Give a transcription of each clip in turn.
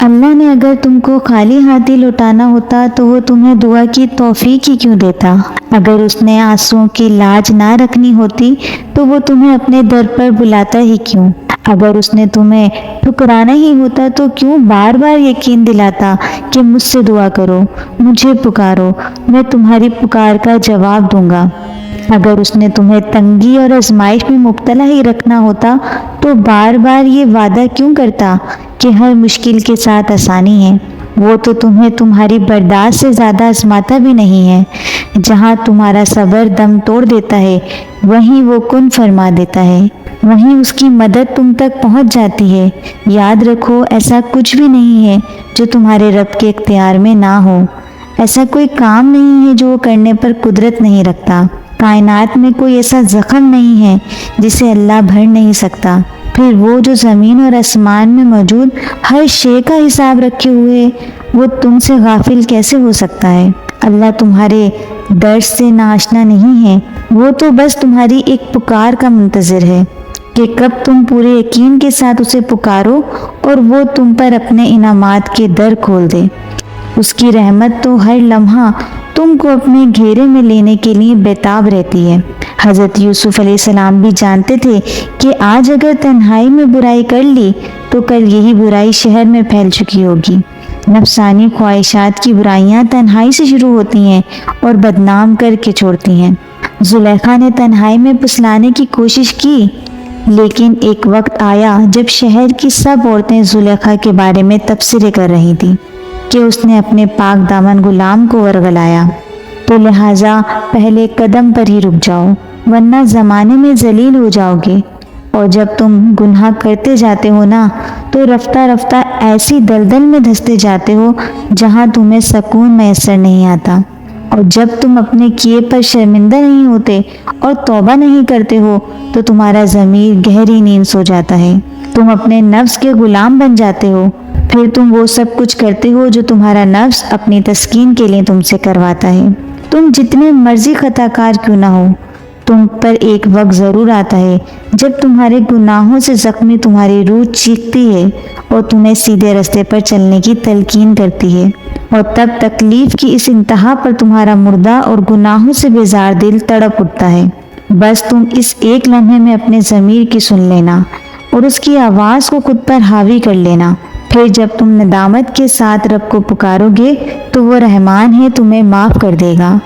اللہ نے اگر تم کو خالی ہاتھ ہی لوٹانا ہوتا تو وہ تمہیں دعا کی توفیق ہی کیوں دیتا؟ اگر اس نے آنسوؤں کی لاج نہ رکھنی ہوتی تو وہ تمہیں اپنے در پر بلاتا ہی کیوں؟ اگر اس نے تمہیں ٹھکرانا ہی ہوتا تو کیوں بار بار یقین دلاتا کہ مجھ سے دعا کرو، مجھے پکارو، میں تمہاری پکار کا جواب دوں گا؟ اگر اس نے تمہیں تنگی اور آزمائش میں مبتلا ہی رکھنا ہوتا تو بار بار یہ وعدہ کیوں کرتا کہ ہر مشکل کے ساتھ آسانی ہے؟ وہ تو تمہیں تمہاری برداشت سے زیادہ آزماتا بھی نہیں ہے۔ جہاں تمہارا صبر دم توڑ دیتا ہے وہیں وہ کن فرما دیتا ہے، وہیں اس کی مدد تم تک پہنچ جاتی ہے۔ یاد رکھو، ایسا کچھ بھی نہیں ہے جو تمہارے رب کے اختیار میں نہ ہو، ایسا کوئی کام نہیں ہے جو وہ کرنے پر قدرت نہیں رکھتا۔ کائنات میں کوئی ایسا زخم نہیں ہے جسے اللہ بھر نہیں سکتا۔ پھر وہ جو زمین اور آسمان میں موجود ہر شے کا حساب رکھے ہوئے وہ تم سے غافل کیسے ہو سکتا ہے؟ اللہ تمہارے درد سے ناآشنا نہیں ہے، وہ تو بس تمہاری ایک پکار کا منتظر ہے کہ کب تم پورے یقین کے ساتھ اسے پکارو اور وہ تم پر اپنے انعامات کے در کھول دے۔ اس کی رحمت تو ہر لمحہ تم کو اپنے گھیرے میں لینے کے لیے بیتاب رہتی ہے۔ حضرت یوسف علیہ السلام بھی جانتے تھے کہ آج اگر تنہائی میں برائی کر لی تو کل یہی برائی شہر میں پھیل چکی ہوگی۔ نفسانی خواہشات کی برائیاں تنہائی سے شروع ہوتی ہیں اور بدنام کر کے چھوڑتی ہیں۔ زلیخا نے تنہائی میں پھسلانے کی کوشش کی، لیکن ایک وقت آیا جب شہر کی سب عورتیں زلیخا کے بارے میں تبصرے کر رہی تھیں کہ اس نے اپنے پاک دامن غلام کو ورغلایا، تو لہٰذا پہلے قدم پر ہی رک جاؤ ورنہ زمانے میں ذلیل ہو جاؤ گے۔ اور جب تم گناہ کرتے جاتے ہو نا تو رفتہ رفتہ ایسی دلدل میں دھستے جاتے ہو جہاں تمہیں سکون میسر نہیں آتا، اور جب تم اپنے کیے پر شرمندہ نہیں ہوتے اور توبہ نہیں کرتے ہو تو تمہارا ضمیر گہری نیند سو جاتا ہے، تم اپنے نفس کے غلام بن جاتے ہو، پھر تم وہ سب کچھ کرتے ہو جو تمہارا نفس اپنی تسکین کے لیے تم سے کرواتا ہے۔ تم جتنے مرضی خطا کار کیوں نہ ہو، تم پر ایک وقت ضرور آتا ہے جب تمہارے گناہوں سے زخمی تمہاری روح چیختی ہے اور تمہیں سیدھے راستے پر چلنے کی تلقین کرتی ہے، اور تب تکلیف کی اس انتہا پر تمہارا مردہ اور گناہوں سے بیزار دل تڑپ اٹھتا ہے۔ بس تم اس ایک لمحے میں اپنے ضمیر کی سن لینا اور اس کی آواز کو خود پر حاوی کر لینا۔ پھر جب تم ندامت کے ساتھ رب کو پکارو گے تو وہ رحمان ہے، تمہیں معاف کر دے گا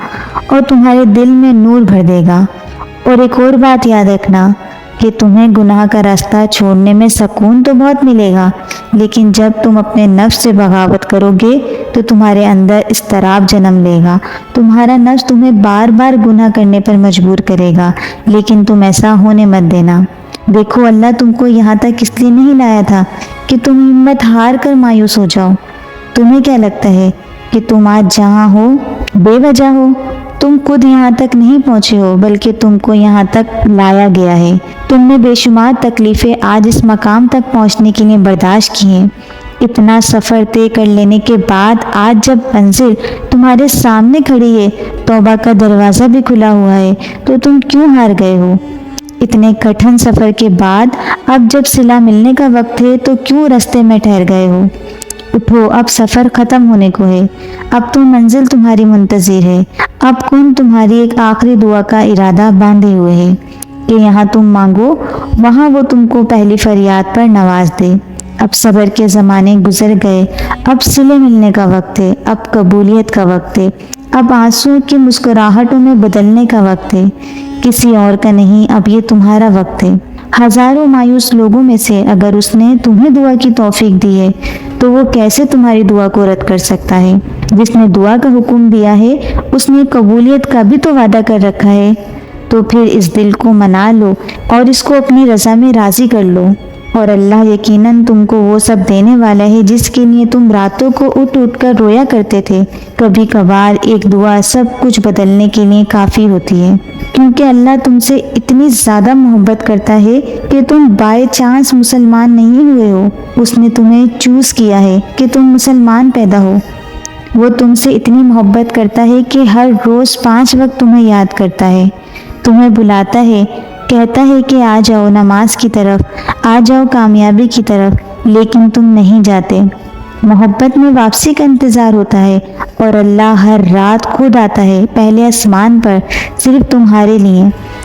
اور تمہارے دل میں نور بھر دے گا۔ اور ایک اور بات یاد رکھنا کہ تمہیں گناہ کا راستہ چھوڑنے میں سکون تو بہت ملے گا، لیکن جب تم اپنے نفس سے بغاوت کرو گے تو تمہارے اندر اضطراب جنم لے گا۔ تمہارا نفس تمہیں بار بار گناہ کرنے پر مجبور کرے گا، لیکن تم ایسا ہونے مت دینا۔ دیکھو، اللہ تم کو یہاں تک اس لیے نہیں لایا تھا کہ تم ہمت ہار کر مایوس ہو جاؤ۔ تمہیں کیا لگتا ہے کہ تم آج جہاں ہو بے وجہ ہو؟ تم خود یہاں تک نہیں پہنچے ہو بلکہ تم کو یہاں تک لایا گیا ہے۔ تم نے بے شمار تکلیفیں آج اس مقام تک پہنچنے کے لیے برداشت کی ہیں۔ اتنا سفر طے کر لینے کے بعد آج جب منزل تمہارے سامنے کھڑی ہے، توبہ کا دروازہ بھی کھلا ہوا ہے، تو تم کیوں ہار گئے ہو؟ اتنے کٹھن سفر کے بعد اب جب صلہ ملنے کا وقت ہے تو کیوں راستے میں ٹھہر گئے ہو؟ اٹھو، اب سفر ختم ہونے کو ہے، اب تو منزل تمہاری منتظر ہے۔ اب کون تمہاری ایک آخری دعا کا ارادہ باندھے ہوئے ہے کہ یہاں تم مانگو، وہاں وہ تم کو پہلی فریاد پر نواز دے۔ اب صبر کے زمانے گزر گئے، اب صلے ملنے کا وقت ہے، اب قبولیت کا وقت ہے، اب آنسوؤں کی مسکراہٹوں میں بدلنے کا وقت ہے، کسی اور کا نہیں، اب یہ تمہارا وقت ہے۔ ہزاروں مایوس لوگوں میں سے اگر اس نے تمہیں دعا کی توفیق دی ہے تو وہ کیسے تمہاری دعا کو رد کر سکتا ہے؟ جس نے دعا کا حکم دیا ہے اس نے قبولیت کا بھی تو وعدہ کر رکھا ہے، تو پھر اس دل کو منا لو اور اس کو اپنی رضا میں راضی کر لو، اور اللہ یقیناً تم کو وہ سب دینے والا ہے جس کے لیے تم راتوں کو اٹھ اٹھ کر رویا کرتے تھے۔ کبھی کبھار ایک دعا سب کچھ بدلنے کے لیے کافی ہوتی ہے، کیونکہ اللہ تم سے اتنی زیادہ محبت کرتا ہے کہ تم بائی چانس مسلمان نہیں ہوئے ہو، اس نے تمہیں چوز کیا ہے کہ تم مسلمان پیدا ہو۔ وہ تم سے اتنی محبت کرتا ہے کہ ہر روز 5 وقت تمہیں یاد کرتا ہے، تمہیں بلاتا ہے، کہتا ہے کہ آ جاؤ نماز کی طرف، آ جاؤ کامیابی کی طرف، لیکن تم نہیں جاتے۔ محبت میں واپسی کا انتظار ہوتا ہے اور اللہ ہر رات خود آتا ہے پہلے آسمان پر صرف تمہارے لیے۔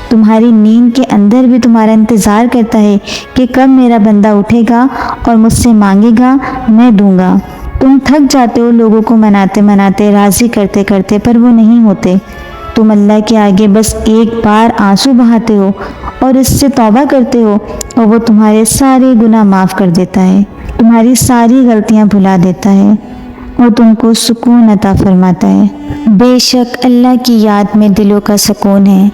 تمہاری نیند کے اندر بھی تمہارا انتظار کرتا ہے کہ کب میرا بندہ اٹھے گا اور مجھ سے مانگے گا، میں دوں گا۔ تم تھک جاتے ہو لوگوں کو مناتے مناتے، راضی کرتے کرتے، پر وہ نہیں ہوتے۔ تم اللہ کے آگے بس ایک بار آنسو بہاتے ہو اور اس سے توبہ کرتے ہو اور وہ تمہارے سارے گناہ معاف کر دیتا ہے، تمہاری ساری غلطیاں بھلا دیتا ہے اور تم کو سکون عطا فرماتا ہے۔ بے شک اللہ کی یاد میں دلوں کا سکون ہے۔